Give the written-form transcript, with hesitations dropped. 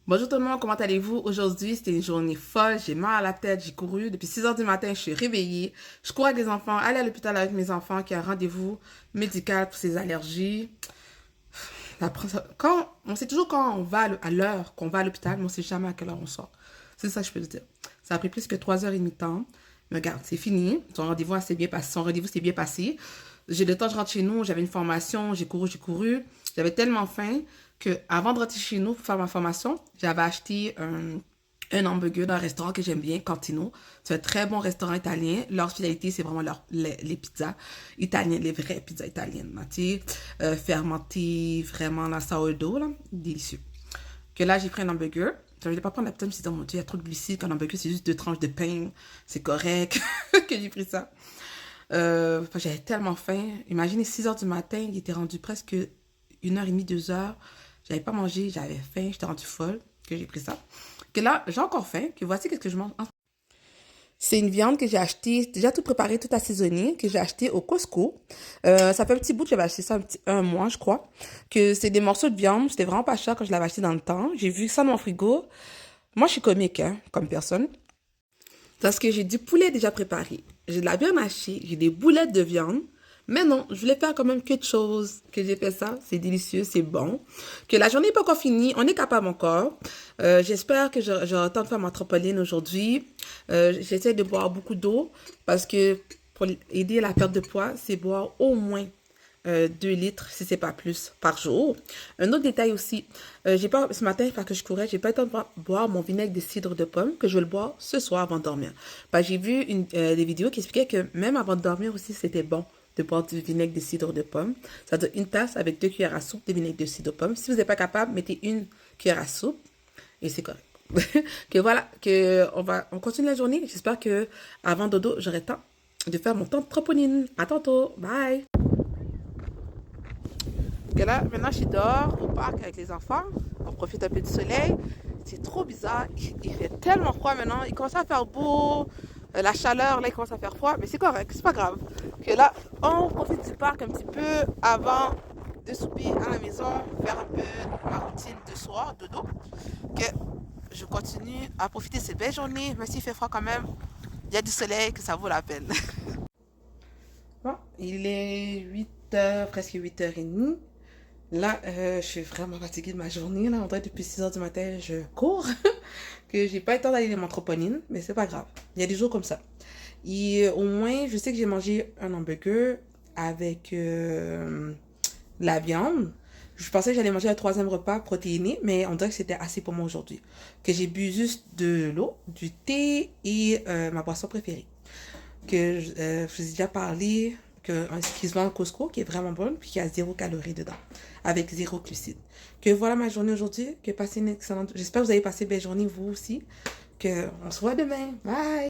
Bonjour tout le monde, comment allez-vous? Aujourd'hui, c'était une journée folle, j'ai mal à la tête, j'ai couru. Depuis 6 heures du matin, je suis réveillée. Je cours avec les enfants, aller à l'hôpital avec mes enfants qui a un rendez-vous médical pour ses allergies. On sait toujours quand on va à l'heure qu'on va à l'hôpital, mais on sait jamais à quelle heure on sort. C'est ça que je peux te dire. Ça a pris plus que 3h30 de temps. Mais regarde, c'est fini. Son rendez-vous s'est bien passé. J'ai le temps, je rentre chez nous, j'avais une formation, j'ai couru, j'ai couru. J'avais tellement faim que avant de rentrer chez nous pour faire ma formation, j'avais acheté un hamburger d'un restaurant que j'aime bien, Cantino. C'est un très bon restaurant italien. Leur spécialité, c'est vraiment les pizzas italiennes, les vraies pizzas italiennes, là, tu sais, fermentées, vraiment la sourdough, là, délicieux. Que là, j'ai pris un hamburger. Je ne voulais pas prendre la pizza, je me suis dit, oh mon Dieu, il y a trop de glucides. Qu'un hamburger, c'est juste 2 tranches de pain. C'est correct que j'ai pris ça. J'avais tellement faim. Imaginez 6 heures du matin, il était rendu presque 1h30, 2 heures. J'avais pas mangé, j'avais faim, j'étais rendue folle, que j'ai pris ça. Que là, j'ai encore faim, que voici qu'est-ce que je mange. C'est une viande que j'ai achetée, déjà tout préparé, tout assaisonné, que j'ai acheté au Costco. Ça fait un petit bout que j'avais acheté ça, un mois, je crois. Que c'est des morceaux de viande, c'était vraiment pas cher quand je l'avais acheté dans le temps. J'ai vu ça dans mon frigo. Moi, je suis comique, hein, comme personne. Parce que j'ai du poulet déjà préparé. J'ai de la viande hachée, j'ai des boulettes de viande. Mais non, je voulais faire quand même quelque chose. Que j'ai fait ça, c'est délicieux, c'est bon. Que la journée n'est pas encore finie, on est capable encore. J'espère que j'aurai le temps de faire ma trampoline aujourd'hui. J'essaie de boire beaucoup d'eau parce que pour aider à la perte de poids, c'est boire au moins 2 litres, si c'est pas plus, par jour. Un autre détail aussi, j'ai pas, ce matin, parce que je courais, j'ai pas eu le temps de boire mon vinaigre de cidre de pomme, que je vais le boire ce soir avant de dormir. J'ai vu des vidéos qui expliquaient que même avant de dormir aussi, c'était bon de boire du vinaigre de cidre de pomme. C'est-à-dire une tasse avec 2 cuillères à soupe de vinaigre de cidre de pomme. Si vous n'êtes pas capable, mettez une cuillère à soupe et c'est correct. Que voilà, on continue la journée. J'espère que avant dodo, j'aurai le temps de faire mon temps de trampoline. À tantôt. Bye. Que là, maintenant, je suis dehors au parc avec les enfants. On profite un peu du soleil. C'est trop bizarre. Il fait tellement froid maintenant. Il commence à faire beau. La chaleur, là, il commence à faire froid. Mais c'est correct, c'est pas grave. Que là, on profite du parc un petit peu avant de souper à la maison, faire un peu ma routine de soir, dodo. Que je continue à profiter de ces belles journées, même s'il fait froid quand même. Il y a du soleil, que ça vaut la peine. Bon, il est 8h, presque 8h30. Là, je suis vraiment fatiguée de ma journée. Là, on dirait depuis 6 heures du matin, je cours. Que j'ai pas eu le temps d'aller dans mon trampoline, mais c'est pas grave. Il y a des jours comme ça. Et au moins, je sais que j'ai mangé un hamburger avec la viande. Je pensais que j'allais manger un troisième repas protéiné, mais on dirait que c'était assez pour moi aujourd'hui. Que j'ai bu juste de l'eau, du thé et ma boisson préférée. Je vous ai déjà parlé qui se vend au Costco, qui est vraiment bonne, puis qui a 0 calories dedans, avec 0 glucides. Que voilà ma journée aujourd'hui, que passez une excellente... J'espère que vous avez passé une belle journée, vous aussi. Que on se voit demain. Bye!